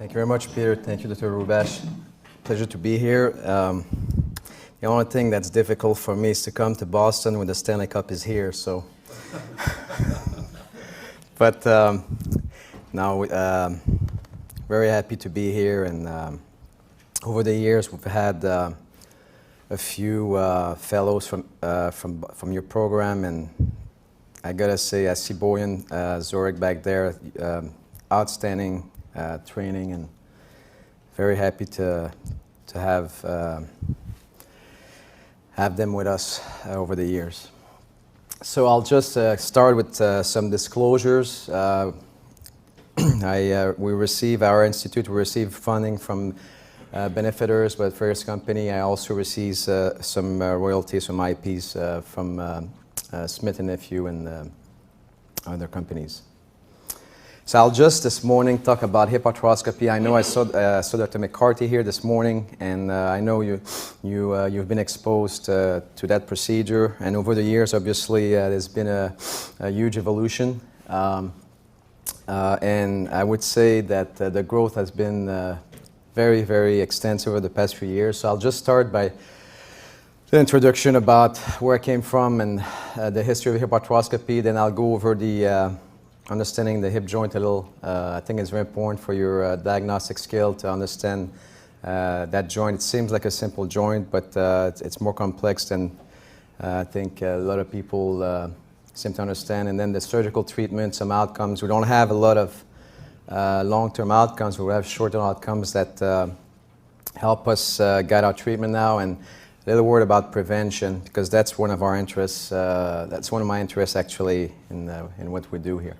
Thank you very much, Peter. Thank you, Dr. Rubash. Pleasure to be here. The only thing that's difficult for me is to come to Boston when the Stanley Cup is here. So, but now very happy to be here. And over the years, we've had a few fellows from your program, and I gotta say, I see Boyan Zorek back there, outstanding training, and very happy to have them with us over the years. So I'll just start with some disclosures. Our institute receive funding from benefiters, but for this company, I also receive some royalties from IPs from Smith & Nephew and other companies. So I'll just this morning talk about hip arthroscopy. I know I saw Dr. McCarthy here this morning, and I know you've been exposed to that procedure. And over the years, obviously, there's been a huge evolution. And I would say that the growth has been very, very extensive over the past few years. So I'll just start by the introduction about where I came from and the history of hip arthroscopy. Then I'll go over the understanding the hip joint a little. I think it's very important for your diagnostic skill to understand that joint. It seems like a simple joint, but it's more complex than I think a lot of people seem to understand. And then the surgical treatment, some outcomes. We don't have a lot of long-term outcomes. We have short-term outcomes that help us guide our treatment now. And a little word about prevention, because that's one of our interests. That's one of my interests, actually, in what we do here.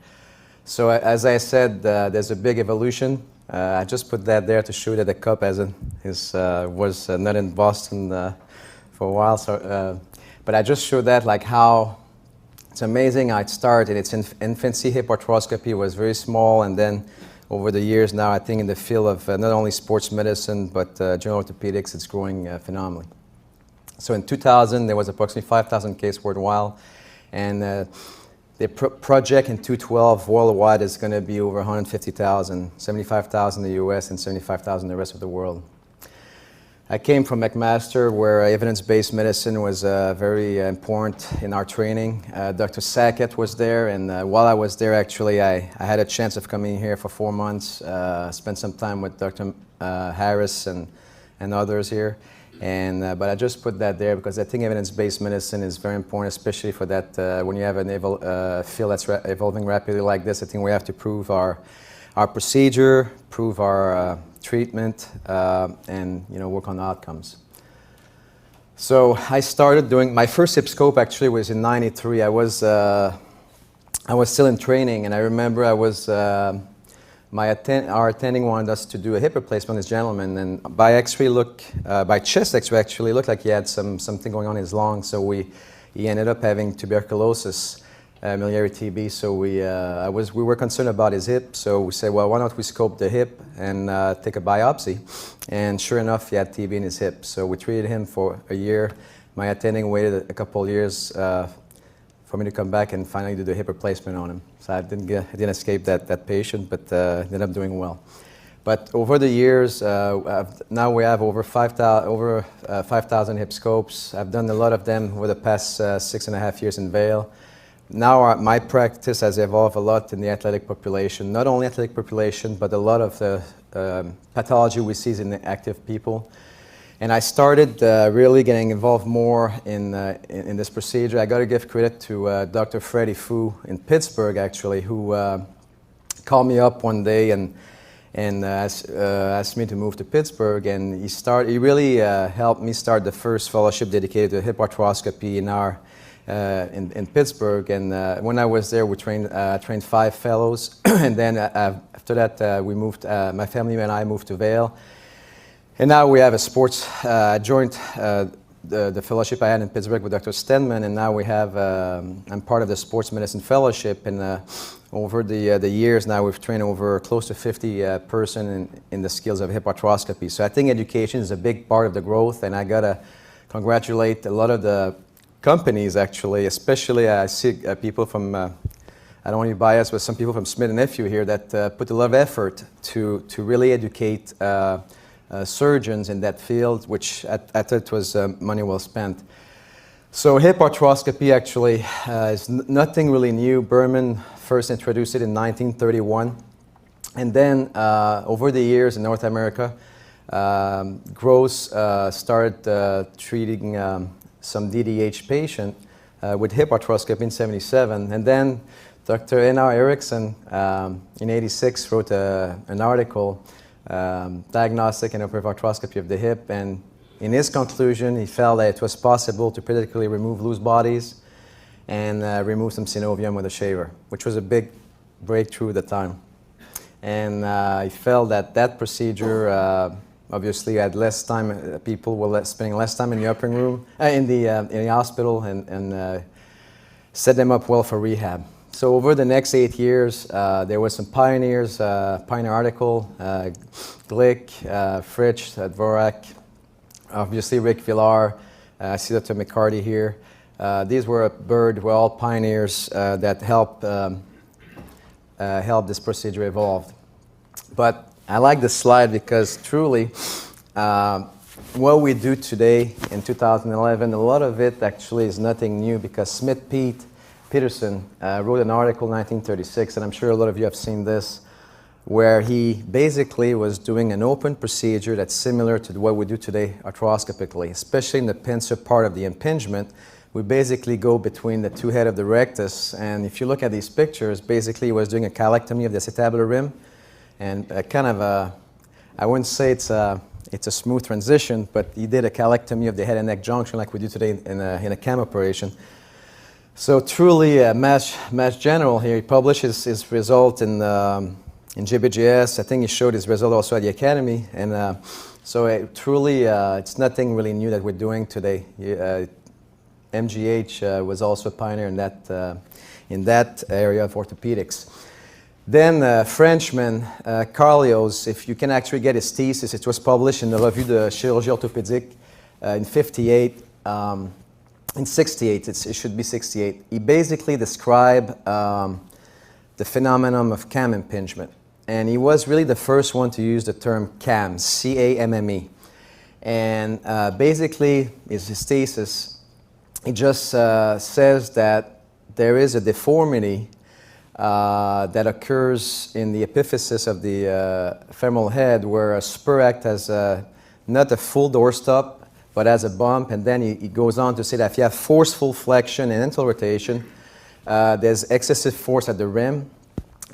So as I said, there's a big evolution. I just put that there to show that the cup was not in Boston for a while. So, but I just showed that, like, how it's amazing how it started. Its infancy, hip arthroscopy was very small, and then over the years now, I think in the field of not only sports medicine but general orthopedics, it's growing phenomenally. So in 2000, there was approximately 5,000 cases worldwide, and the project in 2012 worldwide is going to be over 150,000, 75,000 in the US and 75,000 in the rest of the world. I came from McMaster, where evidence-based medicine was very important in our training. Dr. Sackett was there, and while I was there, actually, I had a chance of coming here for 4 months, spent some time with Dr. Harris and others here. But I just put that there because I think evidence-based medicine is very important, especially for that when you have a field that's evolving rapidly like this. I think we have to prove our procedure, prove our treatment, and work on outcomes. So I started doing my first hip scope. Actually, was in '93. I was still in training, and I remember I was. Our attending wanted us to do a hip replacement on this gentleman, and by chest X-ray actually, looked like he had something going on in his lung. So he ended up having tuberculosis, miliary TB. So we were concerned about his hip. So we said, well, why don't we scope the hip and take a biopsy? And sure enough, he had TB in his hip. So we treated him for a year. My attending waited a couple of years for me to come back and finally do the hip replacement on him. So I didn't escape that patient, but ended up doing well. But over the years, now we have over 5,000 hip scopes. I've done a lot of them over the past 6.5 years in Vail. Now my practice has evolved a lot in the athletic population. Not only athletic population, but a lot of the pathology we see in the active people. And I started really getting involved more in this procedure. I got to give credit to Dr. Freddie Fu in Pittsburgh, actually, who called me up one day and asked me to move to Pittsburgh. And he really helped me start the first fellowship dedicated to hip arthroscopy in Pittsburgh. And when I was there, we trained 5 fellows. And then after that, we moved. My family and I moved to Vail. And now we have a sports, joint the fellowship I had in Pittsburgh with Dr. Steadman, and now we have, I'm part of the sports medicine fellowship, and over the years now we've trained over close to 50 person in the skills of hip arthroscopy. So I think education is a big part of the growth, and I gotta congratulate a lot of the companies actually, especially I see people from I don't want to be biased, but some people from Smith & Nephew here that put a lot of effort to really educate surgeons in that field, which I thought was money well spent. So hip arthroscopy actually is nothing really new. Berman first introduced it in 1931. And then over the years in North America, Gross started treating some DDH patient with hip arthroscopy in 77. And then Dr. Einar Eriksson in 86 wrote an article, Diagnostic and Operative Arthroscopy of the Hip. And in his conclusion, he felt that it was possible to predictably remove loose bodies and remove some synovium with a shaver, which was a big breakthrough at the time. And he felt that that procedure obviously had less time, people were spending less time in the operating room, in the hospital, and set them up well for rehab. So over the next 8 years, there were some pioneers, pioneer article, Glick, Fritsch, Dvorak, obviously Rick Villar, I see Dr. McCarty here. These were all pioneers that helped this procedure evolve. But I like this slide because truly what we do today in 2011, a lot of it actually is nothing new, because Smith Peterson wrote an article in 1936, and I'm sure a lot of you have seen this, where he basically was doing an open procedure that's similar to what we do today arthroscopically, especially in the pincer part of the impingement. We basically go between the two heads of the rectus, and if you look at these pictures, basically he was doing a calectomy of the acetabular rim, and kind of a, I wouldn't say it's a smooth transition, but he did a calectomy of the head and neck junction like we do today in a CAM operation. So truly, Mass General here, he published his result in JBJS. I think he showed his result also at the Academy. And so truly, it's nothing really new that we're doing today. MGH was also a pioneer in that area of orthopedics. Then Frenchman, Carlios, if you can actually get his thesis, it was published in the Revue de Chirurgie Orthopédique in 58. In 68, it should be 68. He basically described the phenomenon of CAM impingement. And he was really the first one to use the term CAM, C-A-M-M-E. And basically, his thesis, he just says that there is a deformity that occurs in the epiphysis of the femoral head, where a spur act has not a full doorstop, but as a bump. And then he goes on to say that if you have forceful flexion and internal rotation, there's excessive force at the rim,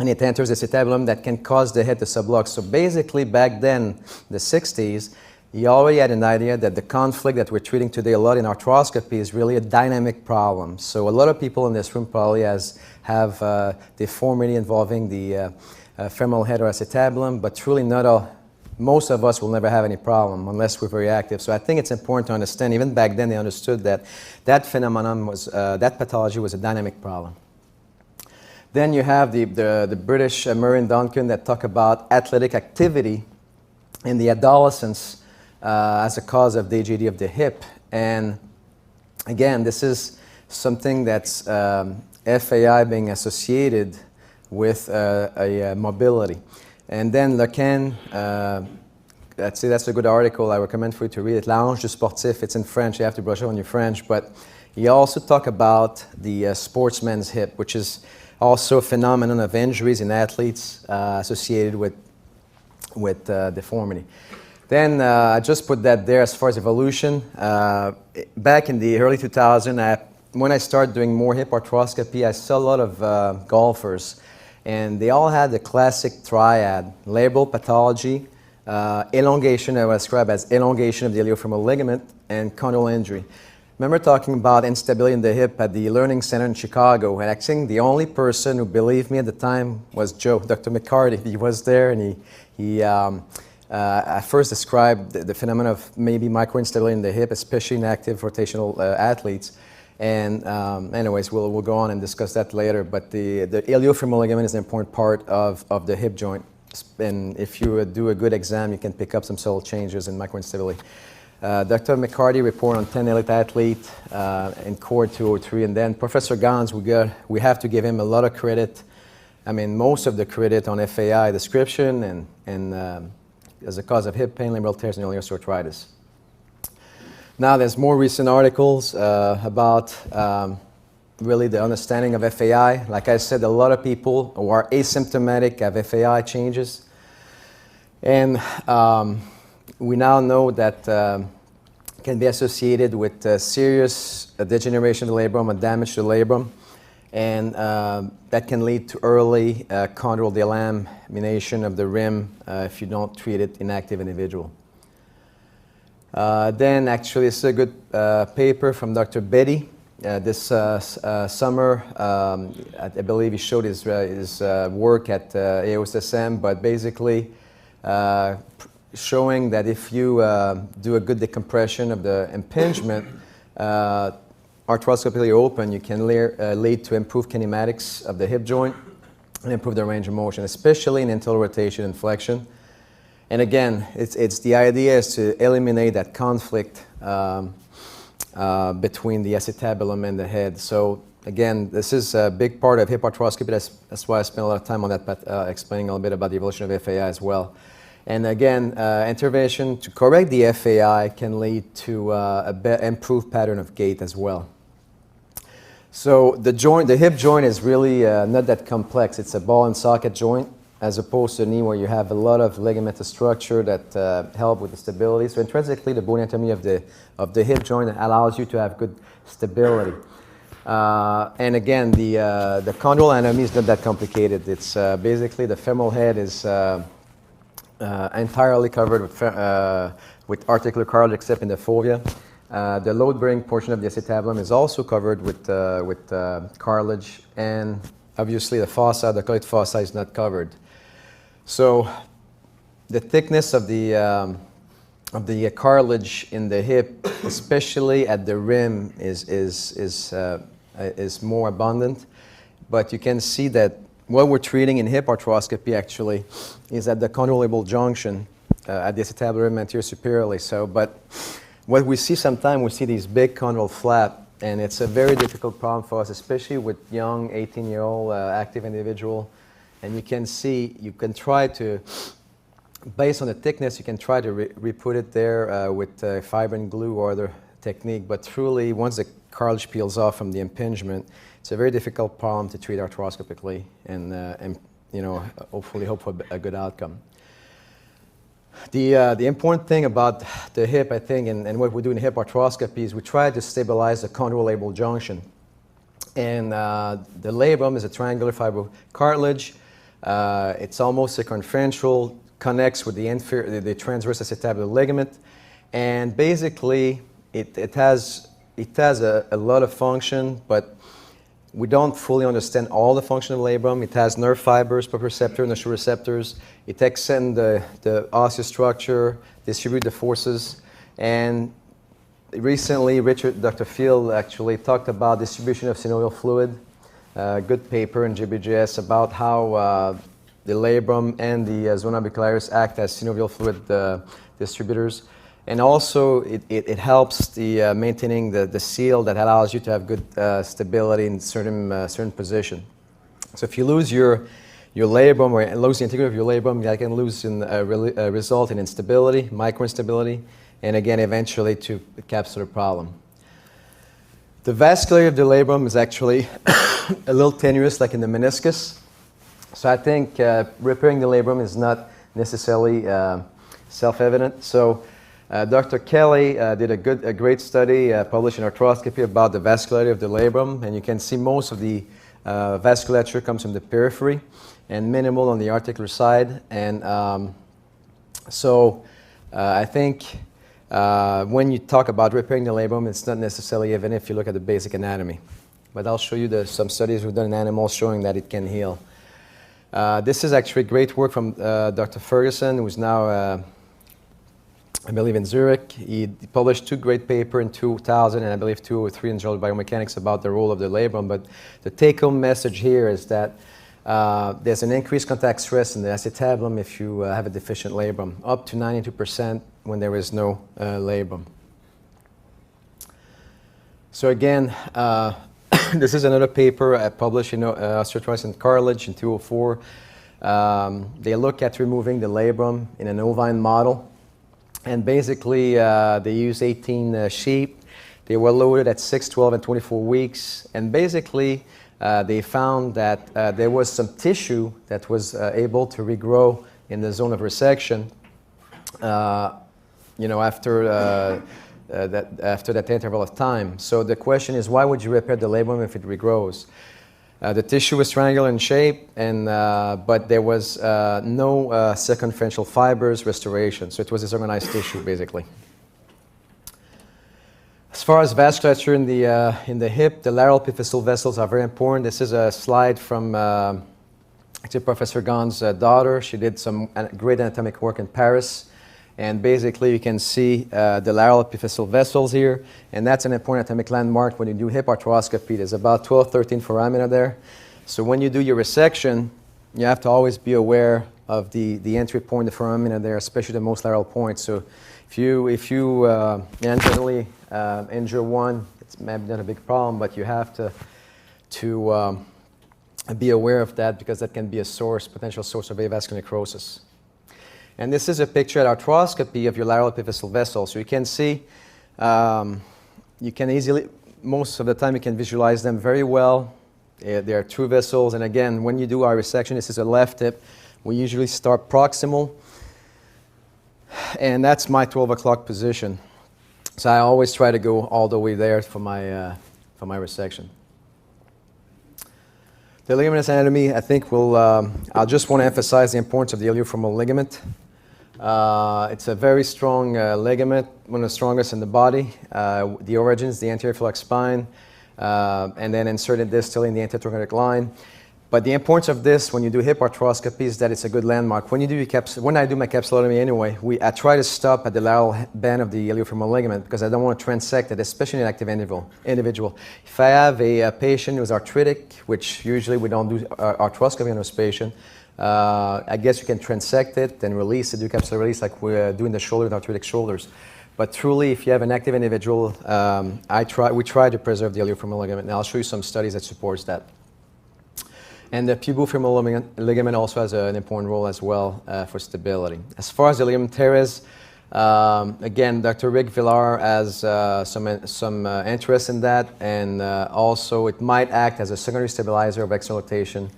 and it enters the acetabulum that can cause the head to subluxate. So basically, back then, the 60s, he already had an idea that the conflict that we're treating today a lot in arthroscopy is really a dynamic problem. So a lot of people in this room probably have deformity involving the femoral head or acetabulum, but truly not all. Most of us will never have any problem unless we're very active. So I think it's important to understand, even back then they understood that that phenomenon was, that pathology was a dynamic problem. Then you have the British Murray and Duncan that talk about athletic activity in the adolescence as a cause of DJD of the hip. And again, this is something that's FAI being associated with a mobility. And then Lecan, that's a good article I recommend for you to read it. La hanche du sportif, it's in French, you have to brush up on your French, but he also talked about the sportsman's hip, which is also a phenomenon of injuries in athletes associated with deformity. Then I just put that there as far as evolution. Back in the early 2000s, when I started doing more hip arthroscopy, I saw a lot of golfers. And they all had the classic triad: labral pathology, elongation, I would describe as elongation of the iliofemoral ligament, and condyle injury. Remember talking about instability in the hip at the Learning Center in Chicago, and I think the only person who believed me at the time was Joe, Dr. McCarty. He was there, and he I first described the phenomenon of maybe microinstability in the hip, especially in active rotational athletes. And anyways, we'll go on and discuss that later. But the iliofemoral ligament is an important part of the hip joint. And if you do a good exam, you can pick up some subtle changes in microinstability. Dr. McCarty report on 10 elite athlete in core 203, and then Professor Gans, we have to give him a lot of credit. I mean, most of the credit on FAI description and as a cause of hip pain, labral tears, and early osteoarthritis. Now, there's more recent articles about really the understanding of FAI. Like I said, a lot of people who are asymptomatic have FAI changes. And we now know that can be associated with serious degeneration of the labrum and damage to the labrum. And that can lead to early chondral delamination of the rim if you don't treat it in active individual. Then actually, this is a good paper from Dr. Betty. This summer, I believe he showed his work at AOSSM, but basically showing that if you do a good decompression of the impingement, arthroscopically open, you can lead to improved kinematics of the hip joint and improve the range of motion, especially in internal rotation and flexion. And again, it's the idea is to eliminate that conflict between the acetabulum and the head. So again, this is a big part of hip arthroscopy. That's why I spent a lot of time on that, but explaining a little bit about the evolution of FAI as well. And again, intervention to correct the FAI can lead to improved pattern of gait as well. So the hip joint is really not that complex. It's a ball and socket joint, as opposed to the knee where you have a lot of ligamentous structure that help with the stability. So intrinsically, the bone anatomy of the hip joint allows you to have good stability. And again, the chondral anatomy is not that complicated. It's basically the femoral head is entirely covered with articular cartilage except in the fovea. The load-bearing portion of the acetabulum is also covered with cartilage, and obviously the fossa, the colloid fossa, is not covered. So the thickness of the cartilage in the hip, especially at the rim, is more abundant. But you can see that what we're treating in hip arthroscopy actually is at the chondrolabral junction at the acetabular rim anterior superiorly. So, but what we see sometimes, we see these big chondral flap, and it's a very difficult problem for us, especially with young 18-year-old active individual. And you can see, you can try to, based on the thickness, you can try to re-put it there with fibrin glue or other technique. But truly, once the cartilage peels off from the impingement, it's a very difficult problem to treat arthroscopically, and you know, hopefully hope for a good outcome. The important thing about the hip, I think, and what we do in hip arthroscopy is we try to stabilize the chondrolabral junction. And the labrum is a triangular fibrocartilage. It's almost circumferential, connects with the transverse acetabular ligament, and basically it has a lot of function, but we don't fully understand all the function of the labrum. It has nerve fibers, proprioceptor, nociceptors. It extends the osseous structure, distribute the forces. And recently, Dr. Phil actually talked about distribution of synovial fluid. Good paper in GBJS about how the labrum and the zona orbicularis act as synovial fluid distributors. And also, it helps the maintaining the seal that allows you to have good stability in certain position. So if you lose your labrum or lose the integrity of your labrum, that can result in instability, microinstability, and again, eventually to a capsular problem. The vascularity of the labrum is actually a little tenuous, like in the meniscus. So I think repairing the labrum is not necessarily self-evident. So Dr. Kelly did a great study published in Arthroscopy about the vascularity of the labrum, and you can see most of the vasculature comes from the periphery and minimal on the articular side. And I think when you talk about repairing the labrum, it's not necessarily even if you look at the basic anatomy. But I'll show you some studies we've done in animals showing that it can heal. This is actually great work from Dr. Ferguson, who's now I believe in Zurich. He published 2 great papers in 2000 and I believe 2 or 3 in Journal of Biomechanics about the role of the labrum. But the take-home message here is that there's an increased contact stress in the acetabulum if you have a deficient labrum, up to 92% when there is no labrum. So again, this is another paper published in Osteoarthritis and Cartilage in 2004. They look at removing the labrum in an ovine model. And basically, they used 18 sheep. They were loaded at 6, 12, and 24 weeks. And basically, they found that there was some tissue that was able to regrow in the zone of resection, after that interval of time. So the question is, why would you repair the labrum if it regrows? The tissue was triangular in shape, but there was no circumferential fibers restoration. So it was disorganized tissue, basically. As far as vasculature in the hip, the lateral epiphyseal vessels are very important. This is a slide from actually Professor Gahn's daughter. She did some great anatomic work in Paris. And basically, you can see the lateral epiphyseal vessels here. And that's an important anatomic landmark when you do hip arthroscopy. There's about 12, 13 foramina there. So when you do your resection, you have to always be aware of the entry point, the foramina there, especially the most lateral points. So if you generally injure one, it's maybe not a big problem, but you have to be aware of that because that can be a potential source of avascular necrosis. And this is a picture at arthroscopy of your lateral epiphyseal vessel. So you can see, you can easily, most of the time you can visualize them very well. There are two vessels. And again, when you do our resection, this is a left hip. We usually start proximal. And that's my 12 o'clock position. So I always try to go all the way there for my resection. The ligamentous anatomy, I think I just want to emphasize the importance of the iliofemoral ligament. It's a very strong ligament, one of the strongest in the body. The origin is the anterior iliac spine, and then inserted distally in the anterothoracic line. But the importance of this when you do hip arthroscopy is that it's a good landmark. When I do my capsulotomy anyway, I try to stop at the lateral band of the iliofemoral ligament because I don't want to transect it, especially in an active individual. If I have a patient who's arthritic, which usually we don't do arthroscopy on this patient, I guess you can transect it and release it, do capsular release like we're doing the shoulder with arthritic shoulders. But truly, if you have an active individual, we try to preserve the iliofemoral ligament. And I'll show you some studies that supports that. And the pubofemoral ligament also has an important role as well for stability. As far as the ligament teres, again, Dr. Rick Villar has some interest in that, and also it might act as a secondary stabilizer of external rotation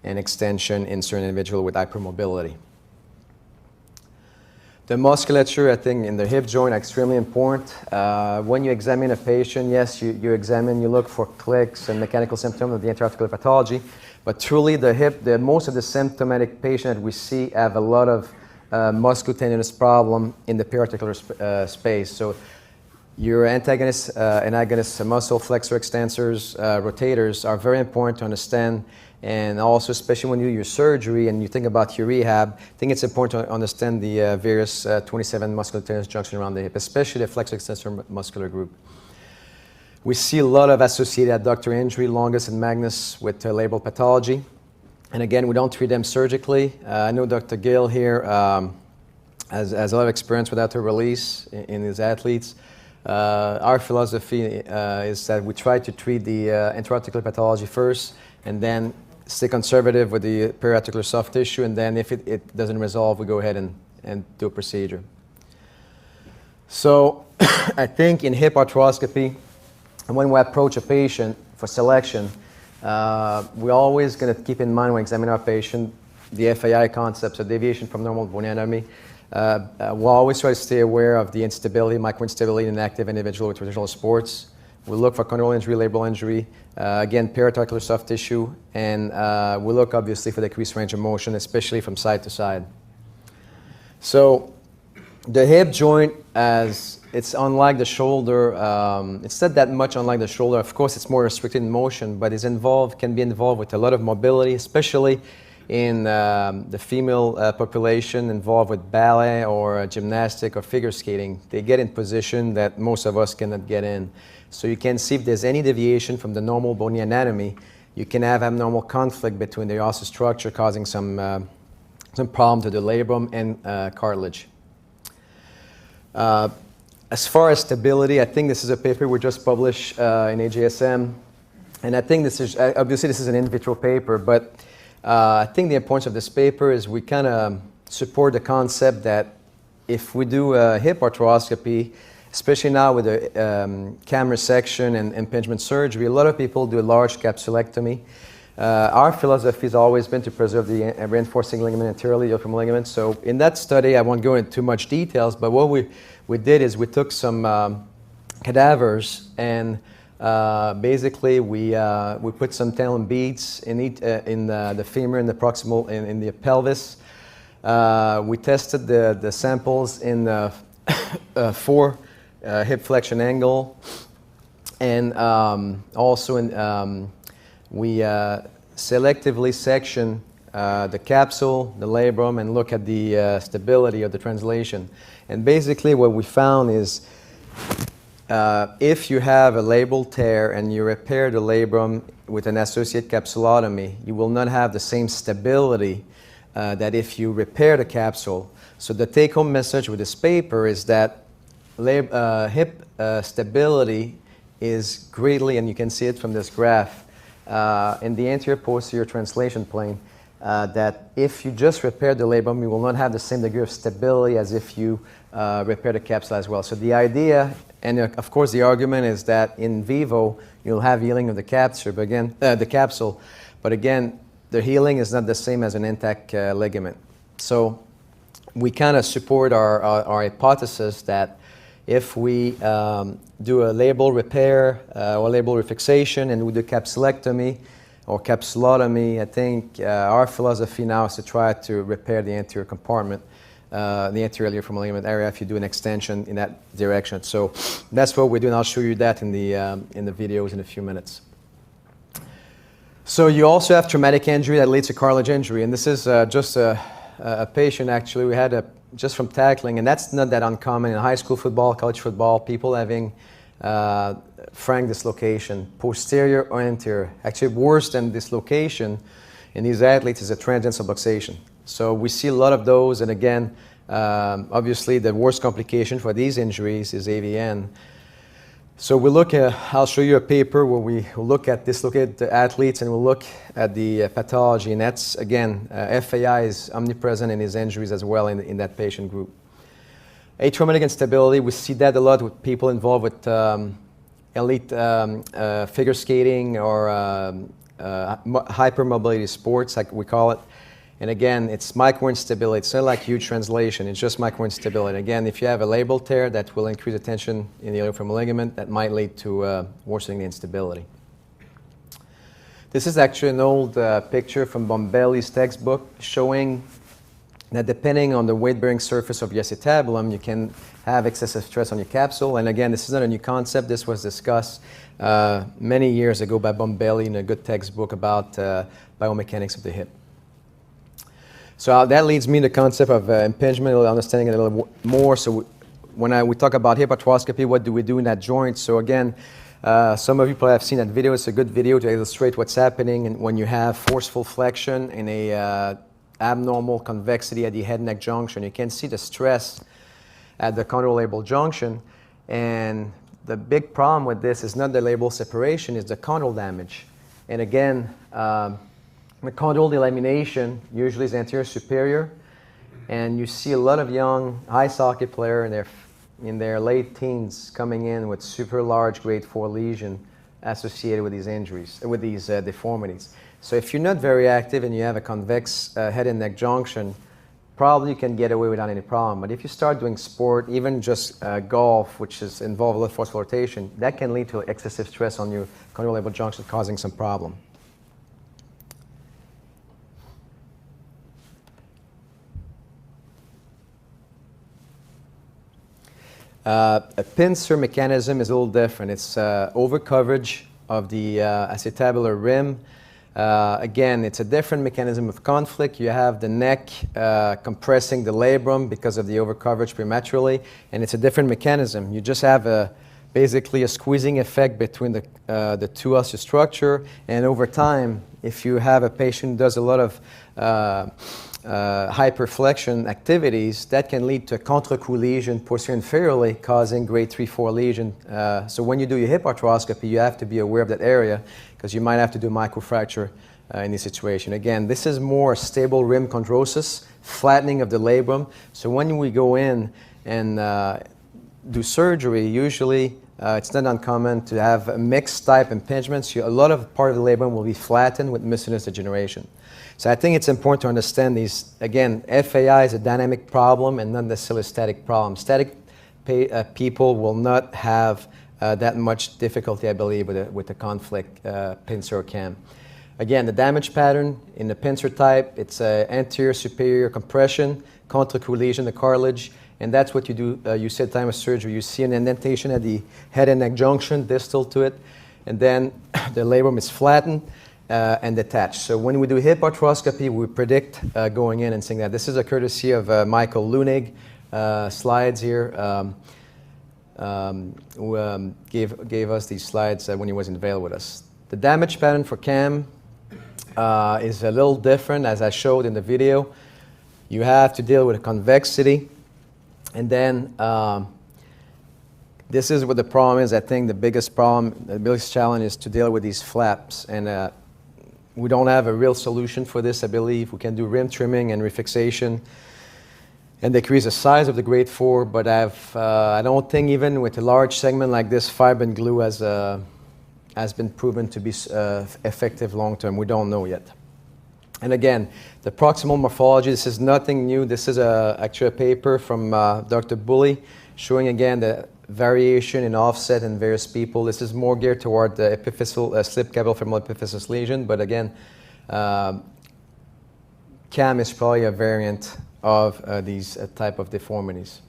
and extension in certain individuals with hypermobility. The musculature, I think, in the hip joint are extremely important. When you examine a patient, yes, you look for clicks and mechanical symptoms of the interarticular pathology, but truly the hip, most of the symptomatic patients that we see have a lot of musculotendinous problem in the periarticular space. So your antagonists and agonists, muscle flexor extensors, rotators are very important to understand. And also, especially when you do your surgery and you think about your rehab, I think it's important to understand the various 27 musculotendinous junctions around the hip, especially the flexor extensor muscular group. We see a lot of associated adductor injury, longus and magnus, with labral pathology. And again, we don't treat them surgically. I know Dr. Gill here has a lot of experience with adductor release in his athletes. Our philosophy is that we try to treat the interarticular pathology first, and then stay conservative with the periarticular soft tissue, and then if it doesn't resolve, we go ahead and do a procedure. So I think in hip arthroscopy, when we approach a patient for selection, we're always going to keep in mind when examining our patient the FAI concepts, so deviation from normal bone anatomy. We'll always try to stay aware of the instability, microinstability in an active individual with traditional sports. We look for condyle injury, labral injury, again, periarticular soft tissue, and we look obviously for decreased range of motion, especially from side to side. So the hip joint, it's unlike the shoulder, it's not that much unlike the shoulder. Of course, it's more restricted in motion, but can be involved with a lot of mobility, especially in the female population involved with ballet or gymnastic or figure skating. They get in position that most of us cannot get in. So you can see if there's any deviation from the normal bony anatomy, you can have abnormal conflict between the osseous structure causing some problem to the labrum and cartilage. As far as stability, I think this is a paper we just published in AJSM. And I think this is, obviously this is an in vitro paper, but I think the importance of this paper is we kind of support the concept that if we do a hip arthroscopy, especially now with the camera section and impingement surgery, a lot of people do a large capsulectomy. Our philosophy has always been to preserve the reinforcing ligament anteriorly, iliofemoral ligament. So in that study, I won't go into too much details, but what we did is we took some cadavers and basically we put some talon beads in the femur, in the proximal, in the pelvis. We tested the samples in the 4 hip flexion angle, and also we selectively section the capsule, the labrum, and look at the stability of the translation. And basically what we found is if you have a labral tear and you repair the labrum with an associated capsulotomy, you will not have the same stability that if you repair the capsule. So the take-home message with this paper is that hip stability is greatly, and you can see it from this graph, in the anterior posterior translation plane, that if you just repair the labrum, you will not have the same degree of stability as if you repair the capsule as well. So the idea, and of course the argument, is that in vivo you'll have healing of the capsule, but again, the healing is not the same as an intact ligament. So we kind of support our hypothesis that if we do a labral repair or labral refixation and we do capsulectomy or capsulotomy, I think our philosophy now is to try to repair the anterior compartment, the anterior iliofemoral ligament area, if you do an extension in that direction. So that's what we're doing. I'll show you that in the videos in a few minutes. So you also have traumatic injury that leads to cartilage injury, and this is just a patient actually we had just from tackling, and that's not that uncommon in high school football, college football, people having frank dislocation, posterior or anterior. Actually worse than dislocation in these athletes is a transient subluxation. So we see a lot of those, and again, obviously the worst complication for these injuries is AVN. So we look at, I'll show you a paper where we look at dislocated athletes and we'll look at the pathology, and that's, again, FAI is omnipresent in his injuries as well in that patient group. Atraumatic instability, we see that a lot with people involved with elite figure skating or hypermobility sports, like we call it. And again, it's microinstability. It's not like huge translation. It's just microinstability. Again, if you have a labral tear, that will increase the tension in the iliofemoral ligament. That might lead to worsening the instability. This is actually an old picture from Bombelli's textbook showing that depending on the weight-bearing surface of your acetabulum, you can have excessive stress on your capsule. And again, this is not a new concept. This was discussed many years ago by Bombelli in a good textbook about biomechanics of the hip. So that leads me to the concept of impingement, understanding it a little more. So when we talk about hip arthroscopy, what do we do in that joint? So again, some of you probably have seen that video. It's a good video to illustrate what's happening when you have forceful flexion in a abnormal convexity at the head neck junction. You can see the stress at the condylobal junction. And the big problem with this is not the labral separation, it's the condyle damage. And again, the condyle delamination usually is anterior superior, and you see a lot of young ice hockey players in their late teens coming in with super large grade 4 lesion associated with these injuries, with these deformities. So if you're not very active and you have a convex head and neck junction, probably you can get away without any problem. But if you start doing sport, even just golf, which involves a lot of forceful rotation, that can lead to excessive stress on your condylobal junction, causing some problem. A pincer mechanism is a little different. It's overcoverage of the acetabular rim. Again, it's a different mechanism of conflict. You have the neck compressing the labrum because of the overcoverage prematurely, and it's a different mechanism. You just have basically a squeezing effect between the two osteostructure, and over time, if you have a patient who does a lot of hyperflexion activities, that can lead to a contre-coup lesion posterior inferiorly, causing grade 3-4 lesion. So when you do your hip arthroscopy, you have to be aware of that area because you might have to do microfracture in this situation. Again, this is more stable rim chondrosis, flattening of the labrum. So when we go in and do surgery, usually it's not uncommon to have a mixed type impingement. So a lot of part of the labrum will be flattened with mucinous degeneration. So I think it's important to understand these. Again, FAI is a dynamic problem and not necessarily a static problem. Static people will not have that much difficulty, I believe, with the conflict pincer or cam. Again, the damage pattern in the pincer type, it's anterior superior compression, contre-coup lesion, the cartilage, and that's what you do. You see at the time of surgery. You see an indentation at the head and neck junction, distal to it, and then the labrum is flattened and detached. So when we do hip arthroscopy, we predict going in and seeing that. This is a courtesy of Michael Lunig, slides here, who gave us these slides when he was in Vail with us. The damage pattern for cam is a little different, as I showed in the video. You have to deal with a convexity, and then this is what the problem is. I think the biggest problem, the biggest challenge is to deal with these flaps, and we don't have a real solution for this. I believe we can do rim trimming and refixation and decrease the size of the grade 4, but I don't think even with a large segment like this, fibrin glue has been proven to be effective long term. We don't know yet. And again, the proximal morphology, this is nothing new. This is actually a paper from Dr. Bully showing again the variation in offset in various people. This is more geared toward the epiphyseal, slip capital femoral epiphyseal lesion, but again, CAM is probably a variant of these type of deformities.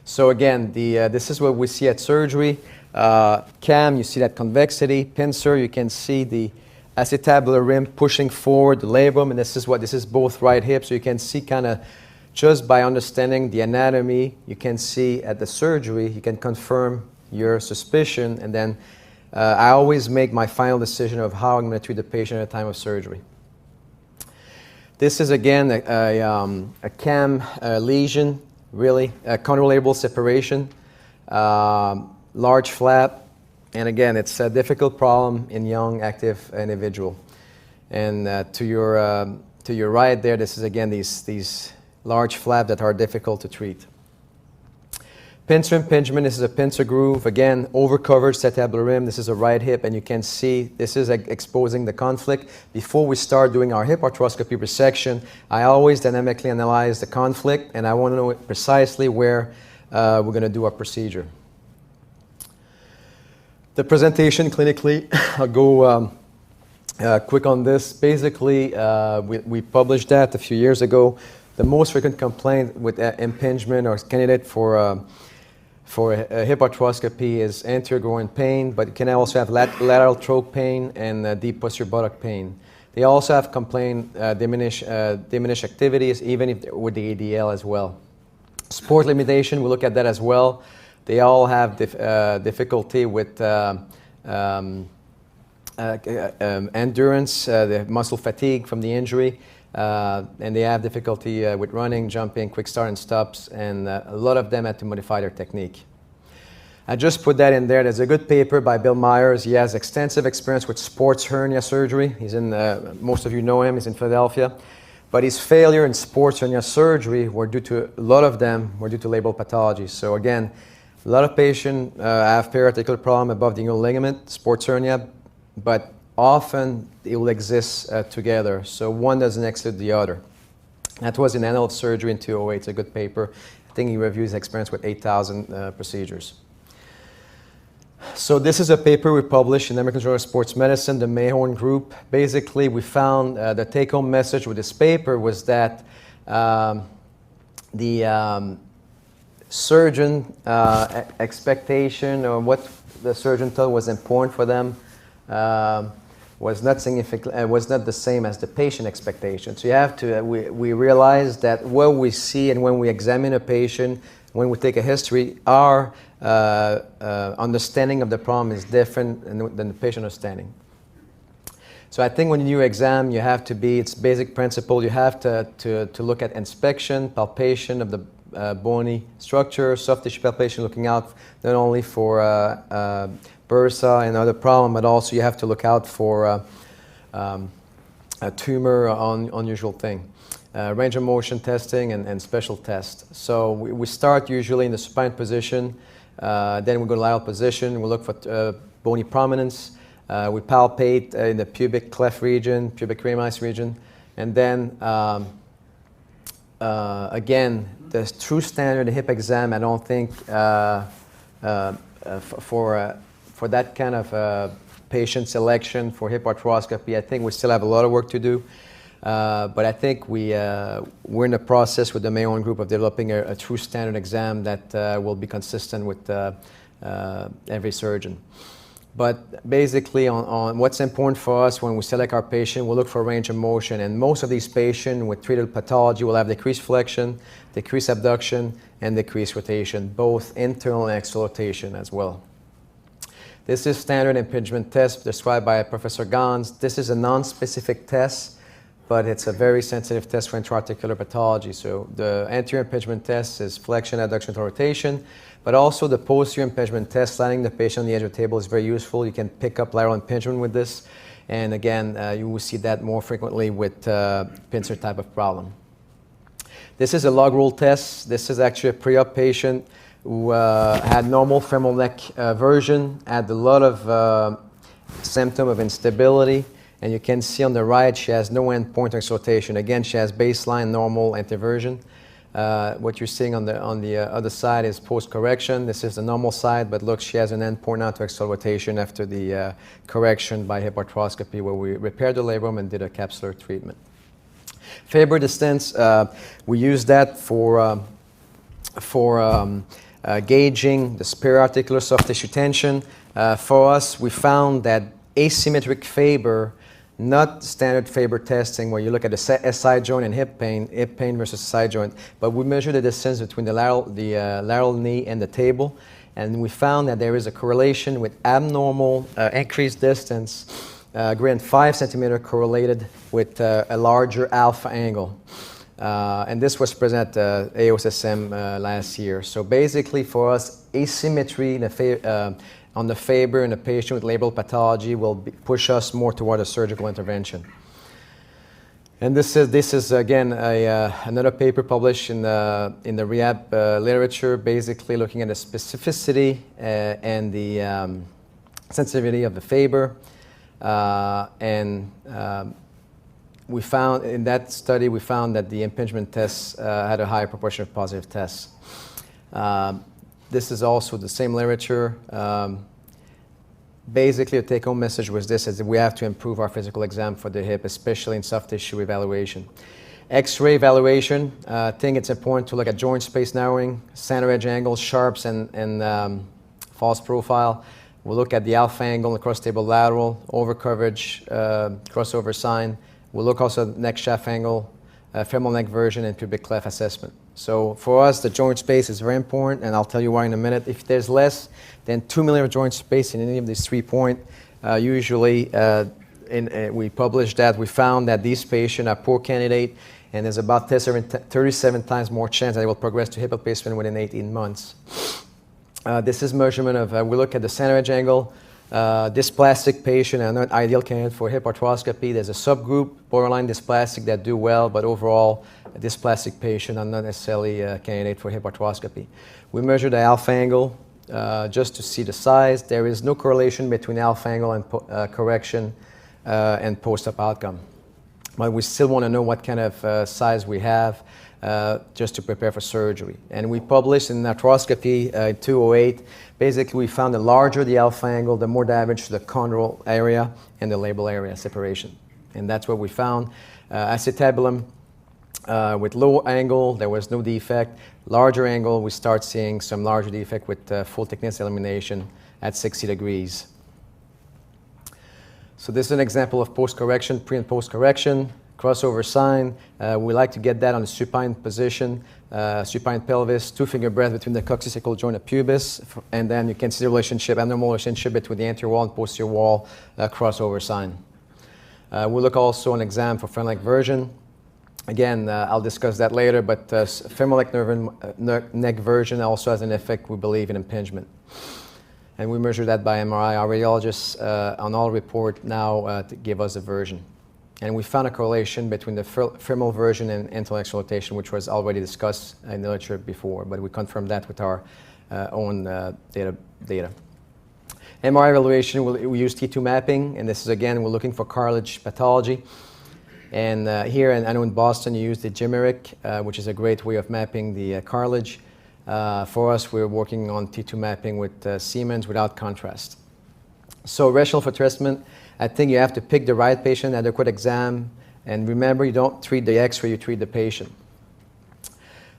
So again, this is what we see at surgery. CAM, you see that convexity. Pincer, you can see the acetabular rim pushing forward the labrum, and this is both right hip, so you can see kind of just by understanding the anatomy, you can see at the surgery, you can confirm your suspicion, and then I always make my final decision of how I'm going to treat the patient at the time of surgery. This is again a CAM lesion, really, a contralateral separation, large flap, and again, it's a difficult problem in young, active individual. And to your right there, this is again these large flaps that are difficult to treat. Pincer impingement, this is a pincer groove. Again, overcovered acetabular rim. This is a right hip, and you can see this is exposing the conflict. Before we start doing our hip arthroscopy resection, I always dynamically analyze the conflict, and I want to know precisely where we're going to do our procedure. The presentation clinically, I'll go quick on this. Basically, we published that a few years ago. The most frequent complaint with impingement or candidate for hip arthroscopy is anterior groin pain, but it can also have lateral throat pain and deep posterior buttock pain. They also have complaint diminished activities, even if with the ADL as well. Sport limitation, we look at that as well. They all have difficulty with endurance, the muscle fatigue from the injury, and they have difficulty with running, jumping, quick start and stops, and a lot of them had to modify their technique. I just put that in there. There's a good paper by Bill Myers. He has extensive experience with sports hernia surgery. He's in, most of you know him, he's in Philadelphia. But his failure in sports hernia surgery were due to, a lot of them were due to labral pathology. So again, a lot of patients have periarticular problem above the inguinal ligament, sports hernia, but often it will exist together. So one doesn't exclude the other. That was in Annal of Surgery in 2008. It's a good paper. I think he reviews experience with 8,000 procedures. So this is a paper we published in the American Journal of Sports Medicine, the Mayhorn group. Basically, we found the take-home message with this paper was that the surgeon expectation, or what the surgeon thought was important for them, was not significant. Was not the same as the patient expectation. So you have to. We realize that what we see and when we examine a patient, when we take a history, our understanding of the problem is different than the patient understanding. So I think when you do exam, you have to be, it's basic principle, you have to look at inspection, palpation of the bony structure, soft tissue palpation, looking out not only for bursa and other problem, but also you have to look out for a tumor or unusual thing. Range of motion testing and special tests. So we start usually in the supine position, then we go to lateral position, we look for bony prominence, we palpate in the pubic cleft region, pubic radius region, and then again, the true standard hip exam, I don't think for that kind of patient selection for hip arthroscopy, I think we still have a lot of work to do. But I think we're in the process with the Mayo group of developing a true standard exam that will be consistent with every surgeon. But basically on what's important for us when we select our patient, we'll look for range of motion. And most of these patients with treated pathology will have decreased flexion, decreased abduction, and decreased rotation, both internal and external rotation as well. This is standard impingement test described by Professor Gans. This is a non-specific test, but it's a very sensitive test for intra-articular pathology. So the anterior impingement test is flexion, adduction, and rotation, but also the posterior impingement test, landing the patient on the edge of the table, is very useful. You can pick up lateral impingement with this, and again, you will see that more frequently with pincer type of problem. This is a log roll test. This is actually a pre-op patient who had normal femoral neck version, had a lot of symptom of instability. And you can see on the right, she has no end point rotation. Again, she has baseline normal anteversion. What you're seeing on the other side is post-correction. This is the normal side, but look, she has an end point anteaxial rotation after the correction by hip arthroscopy, where we repaired the labrum and did a capsular treatment. Faber distance, we use that for gauging the superior articular soft tissue tension. For us, we found that asymmetric Faber, not standard Faber testing where you look at the SI joint and hip pain versus SI joint, but we measure the distance between the lateral knee and the table, and we found that there is a correlation with abnormal increased distance, greater than 5 centimeters correlated with a larger alpha angle. And this was presented at AOSSM last year. So basically for us, asymmetry in on the Faber in a patient with labral pathology will push us more toward a surgical intervention. And this is again another paper published in the rehab literature, basically looking at the specificity and the sensitivity of the Faber. We found in that study, we found that the impingement tests had a higher proportion of positive tests. This is also the same literature. Basically, the take-home message was this, is that we have to improve our physical exam for the hip, especially in soft tissue evaluation. X-ray evaluation, I think it's important to look at joint space narrowing, center edge angles, sharps, and false profile. We'll look at the alpha angle, the cross-table lateral, over coverage, crossover sign. We'll look also at neck shaft angle, femoral neck version, and pubic cleft assessment. So for us, the joint space is very important, and I'll tell you why in a minute. If there's less than 2 millimeters joint space in any of these 3 points, usually we published that we found that these patients are poor candidate, and there's about 37 times more chance that they will progress to hip replacement within 18 months. This is measurement of, we look at the center edge angle. Dysplastic patient are not ideal candidate for hip arthroscopy. There's a subgroup, borderline dysplastic, that do well, but overall, a dysplastic patient are not necessarily a candidate for hip arthroscopy. We measure the alpha angle just to see the size. There is no correlation between alpha angle and correction and post-op outcome. But we still want to know what kind of size we have just to prepare for surgery. And we published in arthroscopy 208, basically we found the larger the alpha angle, the more damage to the chondral area and the labral area separation. And that's what we found. Acetabulum with low angle, there was no defect. Larger angle, we start seeing some larger defect with full thickness elimination at 60 degrees. So this is an example of post-correction, pre and post-correction. Crossover sign, we like to get that on the supine position, supine pelvis, 2-finger breadth between the coccygeal joint and pubis, and then you can see the relationship, abnormal relationship between the anterior wall and posterior wall, crossover sign. We'll look also an exam for femoral version. Again, I'll discuss that later, but femoral neck version also has an effect, we believe, in impingement. And we measure that by MRI. Our radiologists on all report now to give us a version. And we found a correlation between the femoral version and intellectual rotation, which was already discussed in the literature before, but we confirmed that with our own data. MRI evaluation, we use T2 mapping, and this is, again, we're looking for cartilage pathology. And here, I know in Boston, you use the Gimeric, which is a great way of mapping the cartilage. For us, we're working on T2 mapping with Siemens without contrast. So rational for treatment, I think you have to pick the right patient, adequate exam, and remember, you don't treat the X-ray, you treat the patient.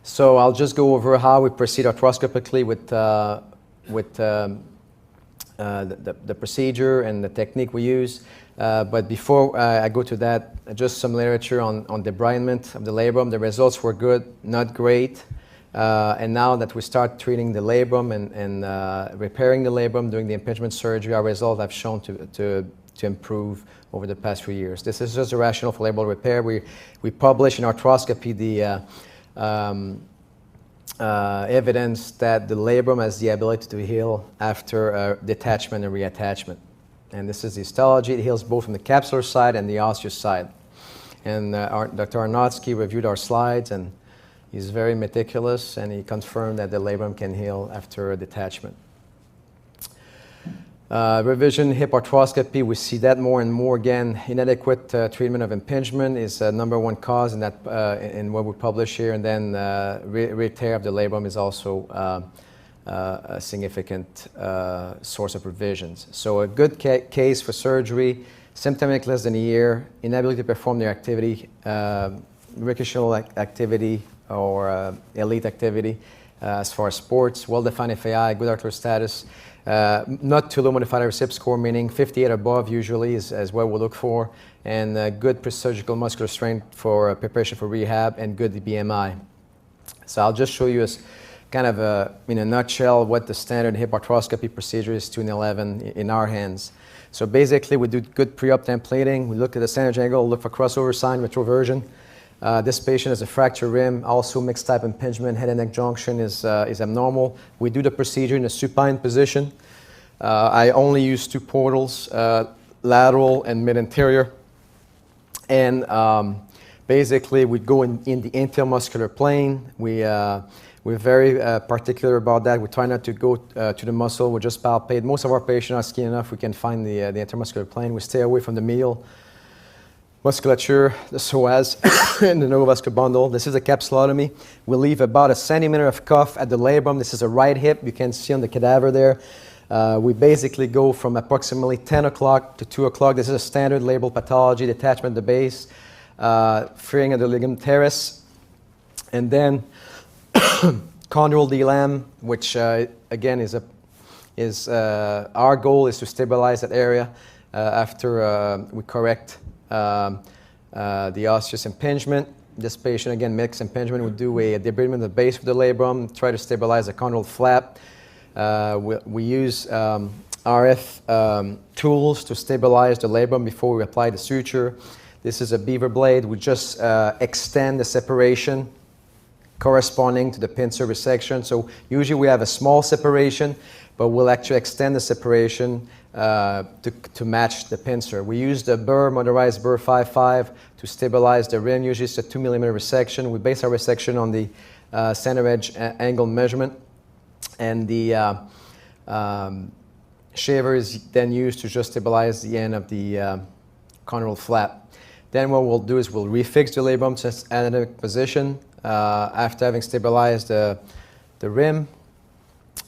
So I'll just go over how we proceed arthroscopically with the procedure and the technique we use. But before I go to that, just some literature on debridement of the labrum. The results were good, not great. And now that we start treating the labrum and repairing the labrum, doing the impingement surgery, our results have shown to improve over the past few years. This is just a rationale for labral repair. We publish in Arthroscopy the evidence that the labrum has the ability to heal after detachment and reattachment. And this is the histology. It heals both from the capsular side and the osseous side. And Dr. Arnowski reviewed our slides, and he's very meticulous, and he confirmed that the labrum can heal after a detachment. Revision hip arthroscopy, we see that more and more. Again, inadequate treatment of impingement is number one cause in, in what we publish here, and then re-tear of the labrum is also a significant source of revisions. So a good case for surgery, symptomatic less than a year, inability to perform their activity, recreational activity or elite activity as far as sports, well-defined FAI, good arthro status, not too low modified RCIP score, meaning 58 above usually is what we look for, and good pre-surgical muscular strength for preparation for rehab, and good BMI. So I'll just show you as kind of in a nutshell what the standard hip arthroscopy procedure is 2 and 11 in our hands. So basically we do good pre-op templating, we look at the standard angle, look for crossover sign, retroversion. This patient has a fractured rim, also mixed type impingement, head and neck junction is abnormal. We do the procedure in a supine position. I only use two portals, lateral and mid-anterior. And basically we go in the intermuscular plane. We're very particular about that. We try not to go to the muscle, we just palpate. Most of our patients are skinny enough, we can find the intermuscular plane. We stay away from the medial musculature, the psoas, and the neurovascular bundle. This is a capsulotomy. We leave about 1 centimeter of cuff at the labrum. This is a right hip. You can see on the cadaver there. We basically go from approximately 10 o'clock to 2 o'clock. This is a standard labral pathology, detachment at the base, freeing of the ligament teres, and then chondral DLAM, which again is our goal is to stabilize that area after we correct the osseous impingement. This patient, again, mixed impingement, would do a debridement of the base of the labrum, try to stabilize the chondral flap. We use RF tools to stabilize the labrum before we apply the suture. This is a beaver blade. We just extend the separation corresponding to the pincer resection. So usually we have a small separation, but we'll actually extend the separation to match the pincer. We use the burr, motorized burr 5.5 to stabilize the rim. Usually it's a 2 millimeter resection. We base our resection on the center edge angle measurement. And the shaver is then used to just stabilize the end of the chondral flap. Then what we'll do is we'll refix the labrum to its anatomic position after having stabilized the rim.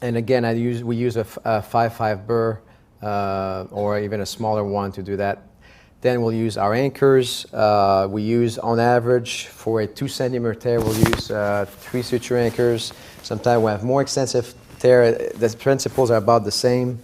And again, we use a 5.5 burr or even a smaller one to do that. Then we'll use our anchors. We use, on average, for a 2 centimeter tear, we'll use 3 suture anchors. Sometimes we have more extensive tear. The principles are about the same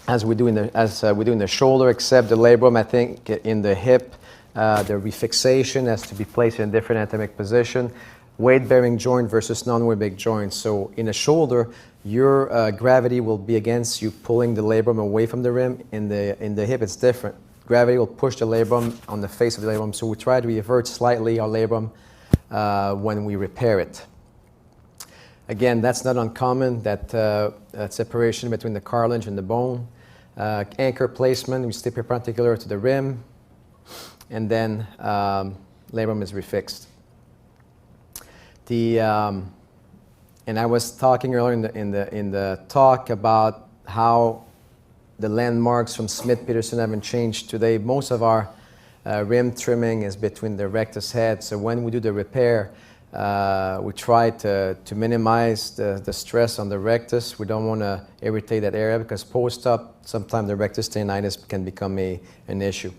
as we do in the shoulder, except the labrum, I think, in the hip, the refixation has to be placed in a different anatomic position. Weight-bearing joint versus non-weight-bearing joint. So in the shoulder, your gravity will be against you pulling the labrum away from the rim. In the hip, it's different. gravity will push the labrum on the face of the labrum. So we try to revert slightly our labrum when we repair it. Again, that's not uncommon, that separation between the cartilage and the bone. Anchor placement, we stay perpendicular to the rim, and then labrum is refixed. And I was talking earlier in the talk about how the landmarks from Smith-Peterson haven't changed today. Most of our rim trimming is between the rectus head. So when we do the repair, we try to minimize the stress on the rectus. We don't want to irritate that area because post-op, sometimes the rectus tendinitis can become an issue.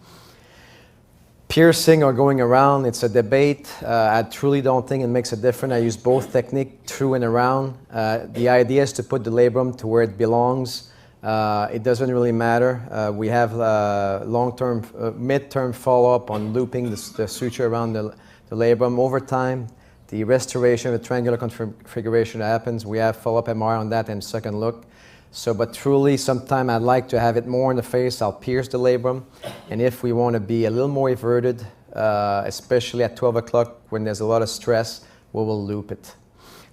Piercing or going around, it's a debate. I truly don't think it makes a difference. I use both technique, through and around. The idea is to put the labrum to where it belongs. It doesn't really matter. We have long-term, mid-term follow-up on looping the suture around the labrum. Over time, the restoration of the triangular configuration happens. We have follow-up MRI on that and second look. So, but truly, sometimes I'd like to have it more in the face. I'll pierce the labrum. And if we want to be a little more everted, especially at 12 o'clock when there's a lot of stress, we will loop it.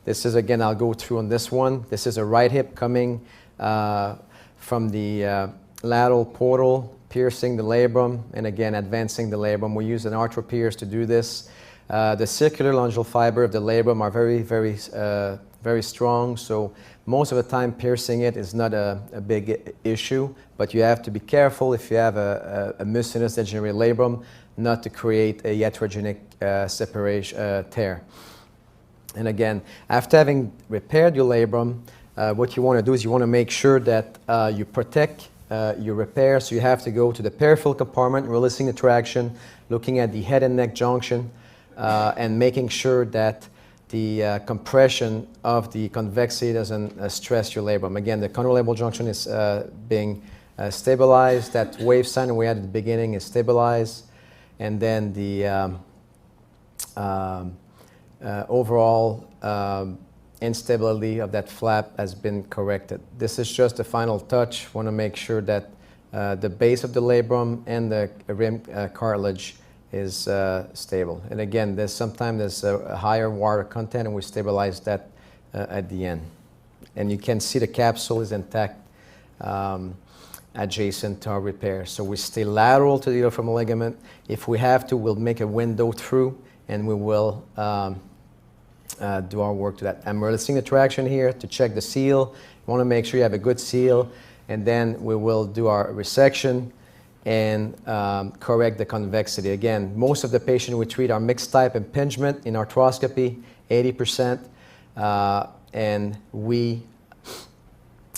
This is, again, I'll go through on this one. This is a right hip coming from the lateral portal, piercing the labrum, and again, advancing the labrum. We use an arthropierce to do this. The circular longeal fiber of the labrum are very, very, very strong. So most of the time, piercing it is not a big issue, but you have to be careful if you have a mucinous degenerated labrum not to create a iatrogenic separation tear. And again, after having repaired your labrum, what you want to do is you want to make sure that you protect your repair. So you have to go to the peripheral compartment, releasing the traction, looking at the head and neck junction, and making sure that the compression of the convexity doesn't stress your labrum. Again, the condylar junction is being stabilized. That wave sign we had at the beginning is stabilized. And then the overall instability of that flap has been corrected. This is just the final touch. Want to make sure that the base of the labrum and the rim cartilage is stable. And again, sometimes there's a higher water content, and we stabilize that at the end. And you can see the capsule is intact adjacent to our repair. So we stay lateral to the iliofemoral ligament. If we have to, we'll make a window through, and we will do our work to that. I'm releasing the traction here to check the seal. You want to make sure you have a good seal, and then we will do our resection and correct the convexity. Again, most of the patients we treat are mixed type impingement in arthroscopy, 80%, and we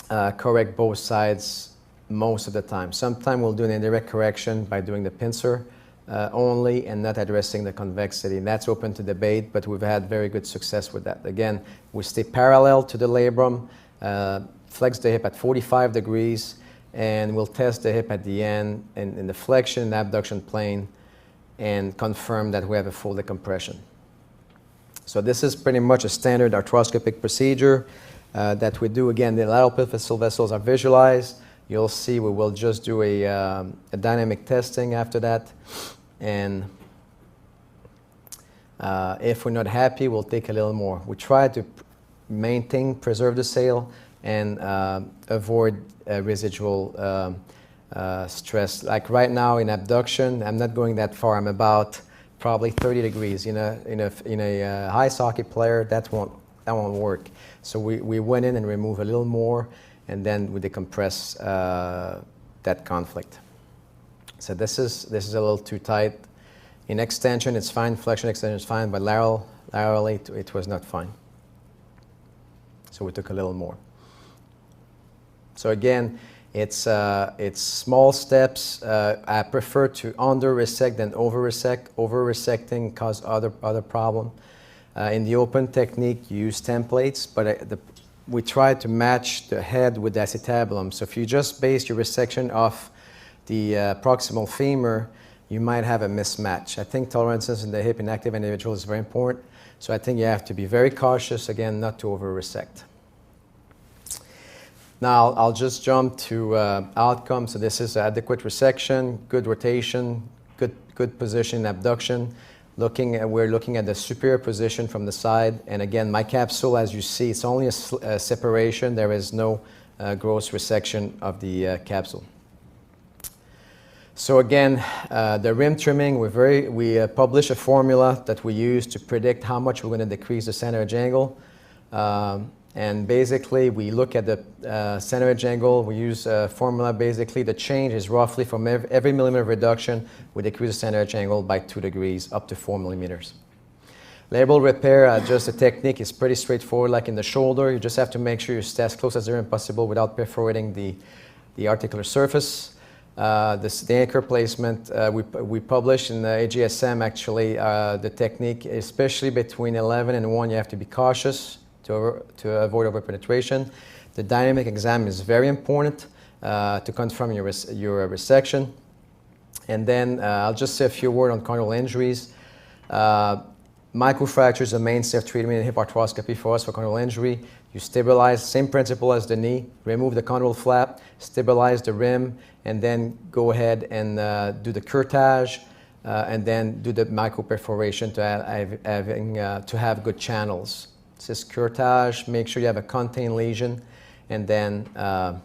correct both sides most of the time. Sometimes we'll do an indirect correction by doing the pincer only and not addressing the convexity. And that's open to debate, but we've had very good success with that. Again, we stay parallel to the labrum, flex the hip at 45 degrees, and we'll test the hip at the end in the flexion and abduction plane and confirm that we have a full decompression. So this is pretty much a standard arthroscopic procedure that we do. Again, the lateral epiphyseal vessels are visualized. You'll see we will just do a dynamic testing after that. And if we're not happy, we'll take a little more. We try to preserve the sail and avoid residual stress. Like right now in abduction, I'm not going that far. I'm about probably 30 degrees. In a high socket player, that won't work. So we went in and removed a little more, and then we decompress that conflict. So this is a little too tight. In extension, it's fine. Flexion extension is fine, but laterally, it was not fine. So we took a little more. So again, it's small steps. I prefer to under-resect than over-resect. Over-resecting causes other problem. In the open technique, you use templates, but we try to match the head with the acetabulum. So if you just base your resection off the proximal femur, you might have a mismatch. I think tolerances in the hip in active individuals is very important. So I think you have to be very cautious, again, not to over-resect. Now I'll just jump to outcome. So this is adequate resection, good rotation, good position in abduction. We're looking at the superior position from the side. And again, my capsule, as you see, it's only a separation. There is no gross resection of the capsule. So again, the rim trimming, we publish a formula that we use to predict how much we're going to decrease the center edge angle. And basically, we look at the center edge angle. We use a formula. Basically, the change is roughly from every millimeter reduction, we decrease the center edge angle by 2 degrees, up to 4 millimeters. Labral repair, just the technique is pretty straightforward, like in the shoulder. You just have to make sure you stay as close as possible without perforating the articular surface. The anchor placement, we publish in the AGSM, actually, the technique, especially between 11 and 1, you have to be cautious to avoid overpenetration. The dynamic exam is very important to confirm your resection. And then I'll just say a few words on condyle injuries. Microfracture is the mainstay of treatment in hip arthroscopy for us for condyle injury. You stabilize, same principle as the knee, remove the condyle flap, stabilize the rim, and then go ahead and do the curtage, and then do the microperforation to have good channels. This is curtage, make sure you have a contained lesion, and then a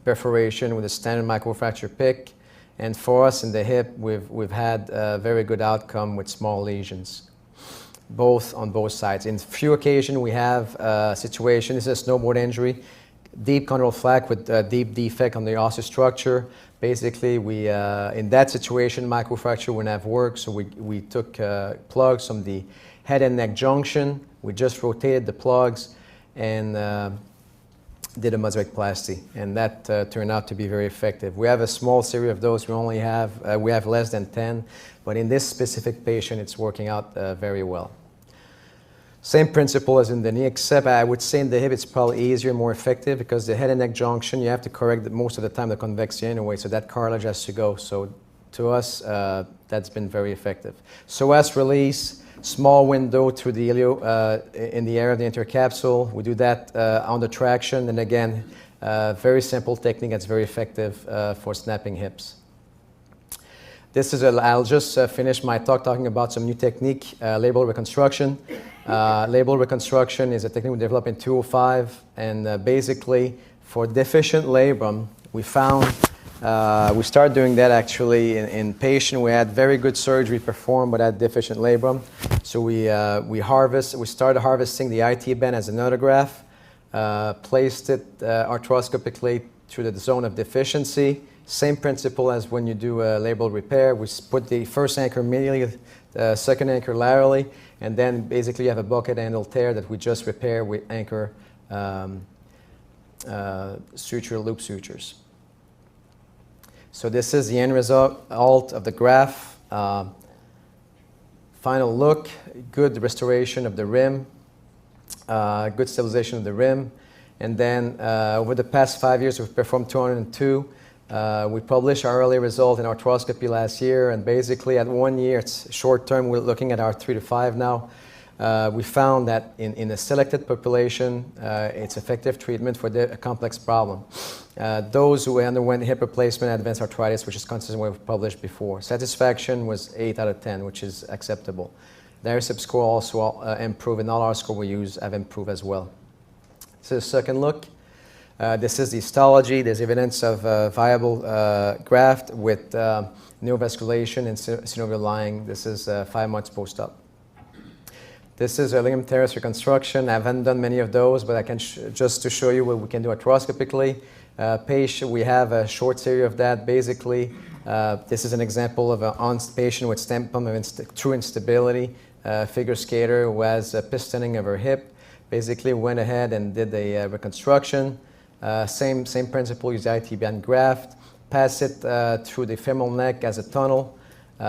perforation with a standard microfracture pick. And for us in the hip, we've had a very good outcome with small lesions, on both sides. In few occasions, we have a situation, this is a snowboard injury, deep condyle flap with a deep defect on the osseous structure. Basically, in that situation, microfracture wouldn't have worked, so we took plugs from the head and neck junction. We just rotated the plugs and did a mosaic-plasty, and that turned out to be very effective. We have a small series of those. We have less than 10, but in this specific patient, it's working out very well. Same principle as in the knee, except I would say in the hip it's probably easier, more effective, because the head and neck junction, you have to correct most of the time the convexity anyway, so that cartilage has to go. So to us, that's been very effective. Psoas release, small window through the ilio in the area of the intercapsule. We do that on the traction, and again, very simple technique that's very effective for snapping hips. I'll just finish my talk talking about some new technique, labral reconstruction. Labral reconstruction is a technique we developed in 2005, and basically for deficient labrum, we started doing that actually in patient. We had very good surgery performed, but had deficient labrum. So we started harvesting the IT band as an autograft, placed it arthroscopically through the zone of deficiency. Same principle as when you do a labral repair. We put the first anchor medially, the second anchor laterally, and then basically you have a bucket handle tear that we just repair with anchor suture loop sutures. So this is the end result of the graph. Final look, good restoration of the rim, good stabilization of the rim. And then over the past 5 years, we've performed 202. We published our early result in arthroscopy last year, and basically at 1 year, it's short term, we're looking at our 3 to 5 now. We found that in a selected population, it's effective treatment for a complex problem. Those who underwent hip replacement and advanced arthritis, which is consistent with what we've published before. Satisfaction was 8 out of 10, which is acceptable. The ARISIP score also improved, and all our scores we use have improved as well. So the second look. This is the histology. There's evidence of viable graft with neovasculation and synovial lying. This is 5 months post-op. This is a ligament teres reconstruction. I haven't done many of those, but I can just to show you what we can do arthroscopically. We have a short series of that. Basically, this is an example of a patient with stem pump of true instability, figure skater who has a pistoning of her hip. Basically, went ahead and did a reconstruction. Same principle, use IT band graft, pass it through the femoral neck as a tunnel,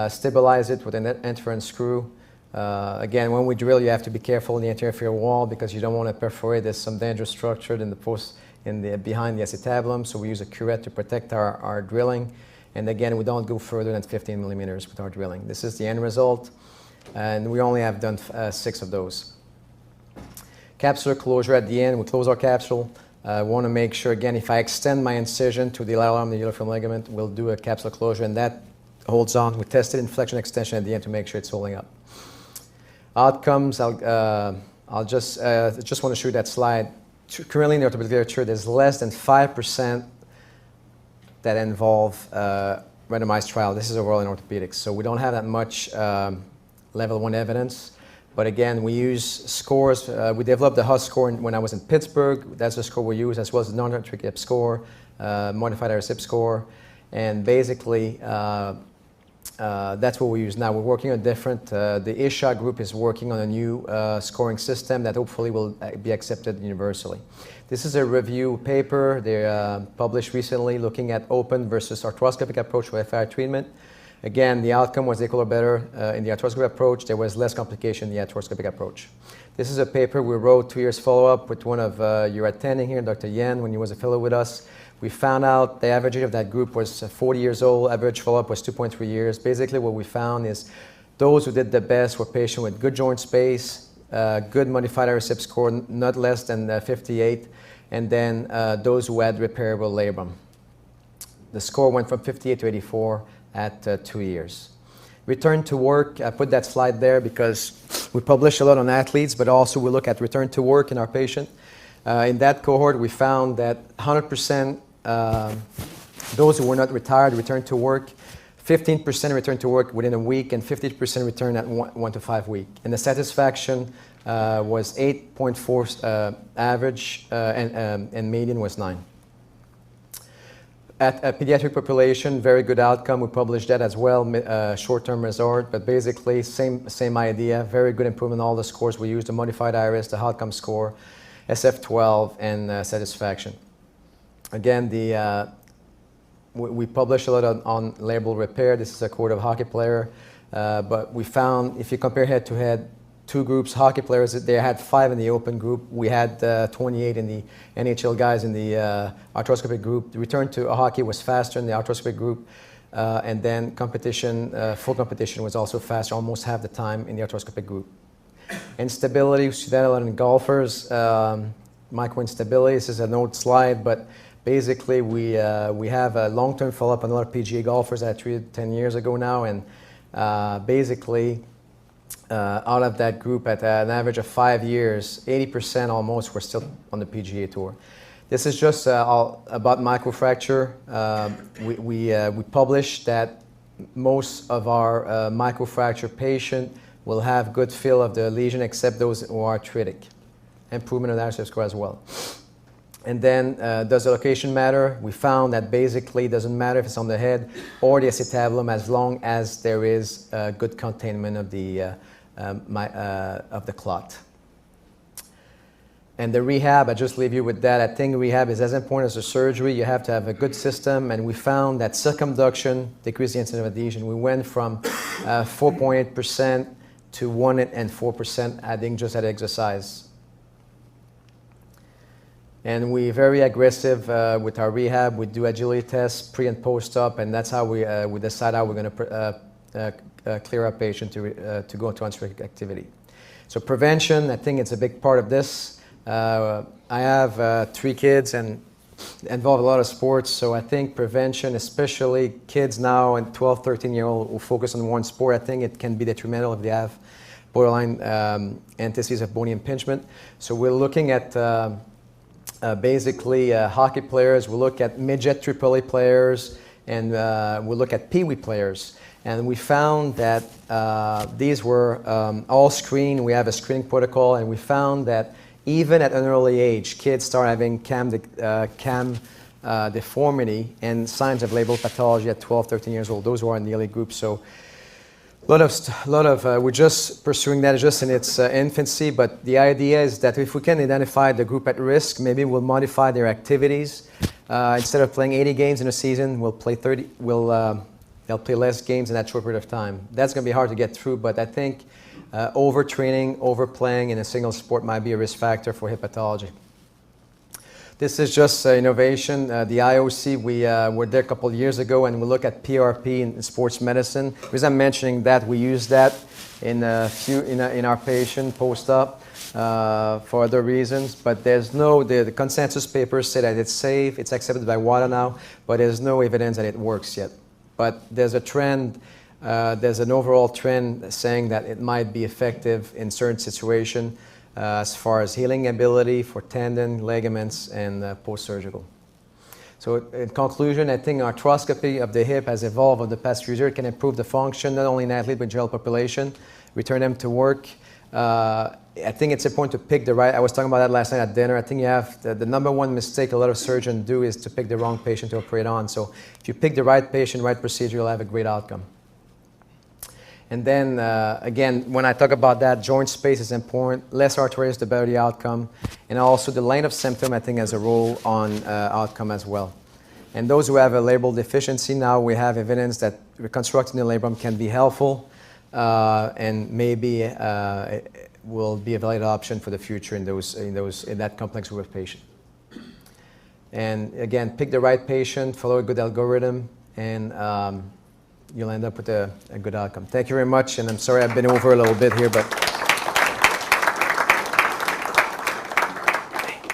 stabilize it with an interference screw. Again, when we drill, you have to be careful in the anterior wall because you don't want to perforate. There's some dangerous structure behind the acetabulum, so we use a curette to protect our drilling. And again, we don't go further than 15 millimeters with our drilling. This is the end result, and we only have done 6 of those. Capsular closure at the end, we close our capsule. Want to make sure, again, if I extend my incision to the lateral arm of the ulnar ligament, we'll do a capsular closure, and that holds on. We tested in flexion extension at the end to make sure it's holding up. Outcomes, I'll just want to show you that slide. Currently in the orthopedic literature, there's less than 5% that involve randomized trial. This is overall in orthopedics. So we don't have that much level 1 evidence. But again, we use scores. We developed the HUS score when I was in Pittsburgh. That's the score we use, as well as the non-arthritic hip score, modified iris hip score. And basically, that's what we use now. We're working on different, the ISHA group is working on a new scoring system that hopefully will be accepted universally. This is a review paper they published recently looking at open versus arthroscopic approach to FI treatment. Again, the outcome was equal or better in the arthroscopic approach. There was less complication in the arthroscopic approach. This is a paper we wrote 2 years follow-up with one of your attending here, Dr. Yen, when he was a fellow with us. We found out the average age of that group was 40 years old. Average follow-up was 2.3 years. Basically, what we found is those who did the best were patients with good joint space, good modified iris hip score, not less than 58, and then those who had repairable labrum. The score went from 58 to 84 at 2 years. Return to work, I put that slide there because we publish a lot on athletes, but also we look at return to work in our patient. In that cohort, we found that 100% those who were not retired returned to work, 15% returned to work within a week, and 50% returned at 1 to 5 weeks. And the satisfaction was 8.4 average, and median was 9. At a pediatric population, very good outcome. We published that as well, short-term resort, but basically same idea, very good improvement in all the scores we used, the modified iris, the outcome score, SF12, and satisfaction. Again, we published a lot on labral repair. This is a quote of a hockey player, but we found if you compare head-to-head, two groups, hockey players, they had 5 in the open group. We had 28 in the NHL guys in the arthroscopic group. The return to hockey was faster in the arthroscopic group, and then competition, full competition was also faster, almost half the time in the arthroscopic group. Instability, we see that a lot in golfers. Micro instability, this is an old slide, but basically we have a long-term follow-up on a lot of PGA golfers that I treated 10 years ago now, and basically out of that group at an average of 5 years, 80% almost were still on the PGA Tour. This is just about microfracture. We published that most of our microfracture patient will have good feel of the lesion except those who are arthritic. Improvement of the iris score as well. And then, does the location matter? We found that basically it doesn't matter if it's on the head or the acetabulum as long as there is good containment of the clot. And the rehab, I just leave you with that. I think rehab is as important as the surgery. You have to have a good system, and we found that circumduction decreased the incidence of adhesion. We went from 4.8% to 1 and 4% adding just that exercise. And we're very aggressive with our rehab. We do agility tests pre and post-op, and that's how we decide how we're going to clear our patient to go into unrestricted activity. So prevention, I think it's a big part of this. I have 3 kids and involve a lot of sports, so I think prevention, especially kids now and 12, 13-year-old who focus on one sport, I think it can be detrimental if they have borderline entities of bony impingement. So we're looking at basically hockey players, we look at midget AAA players, and we look at Pee Wee players. And we found that these were all screened. We have a screening protocol, and we found that even at an early age, kids start having cam deformity and signs of labral pathology at 12, 13 years old. Those who are in the elite group. So a lot of we're just pursuing that just in its infancy, but the idea is that if we can identify the group at risk, maybe we'll modify their activities. Instead of playing 80 games in a season, we'll play 30. They'll play less games in that short period of time. That's going to be hard to get through, but I think overtraining, overplaying in a single sport might be a risk factor for hip pathology. This is just innovation. The IOC, we were there a couple of years ago, and we look at PRP in sports medicine. The reason I'm mentioning that, we use that in our patient post-op for other reasons, but there's no, the consensus papers say that it's safe, it's accepted by WADA now, but there's no evidence that it works yet. But there's a trend, there's an overall trend saying that it might be effective in certain situations as far as healing ability for tendon, ligaments, and post-surgical. So in conclusion, I think arthroscopy of the hip has evolved over the past few years. It can improve the function, not only in athlete, but general population, return them to work. I think it's important to pick the right, I was talking about that last night at dinner. I think you have, the number one mistake a lot of surgeons do is to pick the wrong patient to operate on. So if you pick the right patient, right procedure, you'll have a great outcome. And then, again, when I talk about that, joint space is important. Less arthritis, the better the outcome. And also the length of symptom, I think, has a role on outcome as well. And those who have a labral deficiency, now we have evidence that reconstructing the labrum can be helpful and maybe will be a valid option for the future in that complex group of patients. And again, pick the right patient, follow a good algorithm, and you'll end up with a good outcome. Thank you very much, and I'm sorry I've been over a little bit here, but